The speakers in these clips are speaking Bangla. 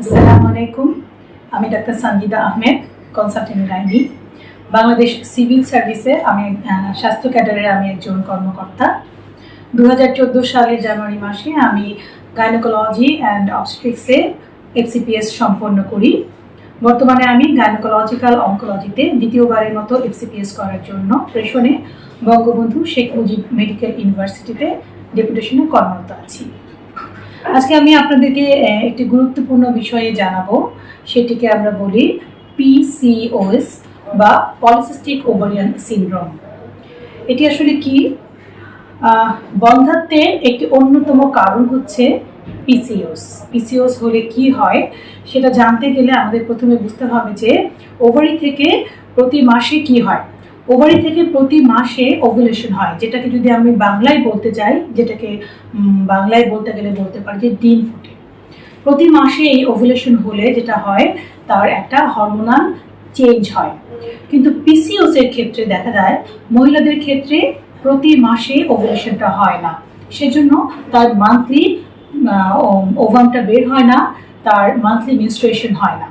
আসসালামু আলাইকুম। আমি doctor Sanjida Ahmed, consultant gynae. Bangladesh civil সার্ভিসে আমি স্বাস্থ্য ক্যাডারের আমি একজন কর্মকর্তা। 2014 সালের জানুয়ারি মাসে আমি গাইনোকোলজি অ্যান্ড অবস্ট্রিক্সে এফসিপিএস সম্পন্ন করি। বর্তমানে আমি গাইনোকোলজিক্যাল অঙ্কোলজিতে দ্বিতীয়বারের মতো এফসিপিএস করার জন্য প্রেষণে বঙ্গবন্ধু শেখ মুজিব মেডিকেল ইউনিভার্সিটিতে ডেপুটেশনে কর্মরত আছি। আজকে আমি আপনাদেরকে একটি গুরুত্বপূর্ণ বিষয়ে জানাবো, সেটিকে আমরা বলি পিসিওএস বা পলিসিস্টিক ওভারিয়ান সিনড্রোম। এটি আসলে কি? বন্ধ্যাত্বের একটি অন্যতম কারণ হচ্ছে পিসিওএস। পিসিওএস হলে কি হয় সেটা জানতে গেলে আমাদের প্রথমে বুঝতে হবে যে ওভারি থেকে প্রতি মাসে কি হয়। ওভারি থেকে প্রতি মাসে ওভুলেশন হয়, যেটাকে যদি আমি বাংলায় বলতে চাই, যেটাকে বাংলায় বলতে গেলে বলতে পারি যে ডিম ফুটে। প্রতি মাসে এই ওভুলেশন হলে যেটা হয় তার একটা হরমোনাল চেঞ্জ হয়। কিন্তু পিসিওএস এর ক্ষেত্রে দেখা যায় মহিলাদের ক্ষেত্রে প্রতি মাসে ওভুলেশনটা হয় না, সেজন্য তার মান্থলি ওভামটা বের হয় না, তার মান্থলি মেনস্ট্রুয়েশন হয় না।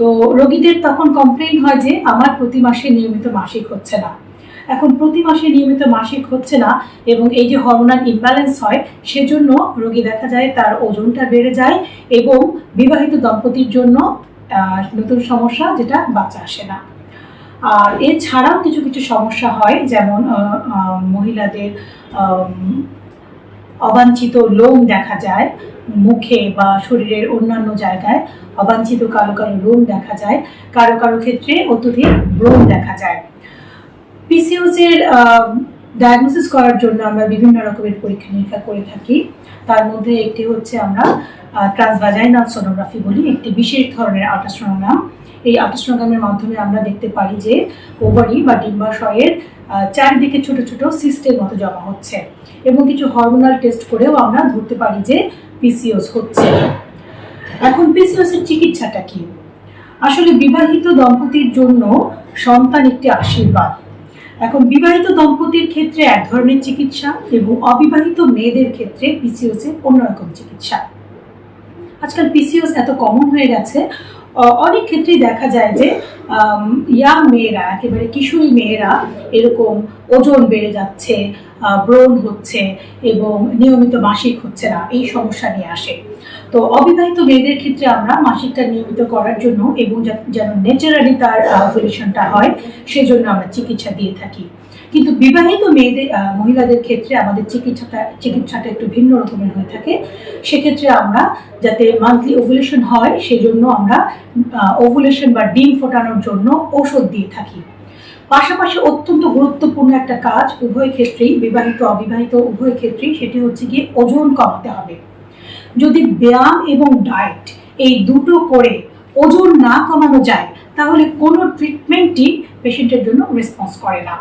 তো রোগীদের তখন কমপ্লেইন হয় যে আমার প্রতি মাসে নিয়মিত মাসিক হচ্ছে না। এখন প্রতি মাসে নিয়মিত মাসিক হচ্ছে না এবং এই যে হরমোনাল ইমব্যালেন্স হয়, সেজন্য রোগী দেখা যায় তার ওজনটা বেড়ে যায় এবং বিবাহিত দম্পতির জন্য নতুন সমস্যা, যেটা বাচ্চা আসে না। আর এছাড়াও কিছু কিছু সমস্যা হয়, যেমন মহিলাদের অবাঞ্ছিত লোম দেখা যায় মুখে বা শরীরের অন্যান্য জায়গায়, অবাঞ্ছিত কালো কালো লোম দেখা যায়, কারো কারো ক্ষেত্রে অত্যধিক ব্রণ দেখা যায়। পিসিওএস এর ডায়াগনোসিস করার জন্য আমরা বিভিন্ন রকমের পরীক্ষা নিরীক্ষা করে থাকি। তার মধ্যে একটি হচ্ছে আমরা ট্রান্সভাজাইনাল সোনোগ্রাফি বলি, একটি বিশেষ ধরনের আল্ট্রাসোনোগ্রাম। এই আল্ট্রাসোনোগ্রামের মাধ্যমে আমরা দেখতে পারি যে ওভারি বা ডিম্বাশয়ের চারিদিকে ছোট ছোট সিস্টের মতো জমা হচ্ছে এবং কিছু হরমোনাল টেস্ট করেও আমরা ধরতে পারি যে পিসিওএস হচ্ছে। এখন পিসিওএস এর চিকিৎসাটা কি? আসলে বিবাহিত দম্পতির জন্য সন্তান একটি আশীর্বাদ। এখন বিবাহিত দম্পতির ক্ষেত্রে এক ধরনের চিকিৎসা এবং অবিবাহিত মেয়েদের ক্ষেত্রে পিসিওএস এর অন্যরকম চিকিৎসা। আজকাল পিসিওএস এত কমন হয়ে গেছে, অনেক ক্ষেত্রেই দেখা যায় যে ইয়াং মেয়েরা, একেবারে কিশোরী মেয়েরা এরকম ওজন বেড়ে যাচ্ছে, ব্রণ হচ্ছে এবং নিয়মিত মাসিক হচ্ছে না, এই সমস্যা নিয়ে আসে। তো অবিবাহিত মেয়েদের ক্ষেত্রে আমরা মাসিকটা নিয়মিত করার জন্য এবং যেন ন্যাচারালি তার ওভুলেশনটা হয়, সেজন্য আমরা চিকিৎসা দিয়ে থাকি। কিন্তু বিবাহিত মেয়েদের মহিলাদের ক্ষেত্রে আমাদের চিকিৎসাটা একটু ভিন্ন রকমের হয়ে থাকে। সেক্ষেত্রে আমরা যাতে মান্থলি ওভুলেশন হয় সেজন্য আমরা ওভুলেশন বা ডিম ফোটানোর জন্য ঔষধ দিয়ে থাকি। পাশাপাশি অত্যন্ত গুরুত্বপূর্ণ একটা কাজ উভয় ক্ষেত্রেই, বিবাহিত অবিবাহিত উভয় ক্ষেত্রেই, সেটি হচ্ছে গিয়ে ওজন কমাতে হবে। যদি ব্যায়াম এবং ডায়েট এই দুটো করে ওজন না কমানো যায় তাহলে কোনো ট্রিটমেন্টই পেশেন্টের জন্য রেসপন্স করে না।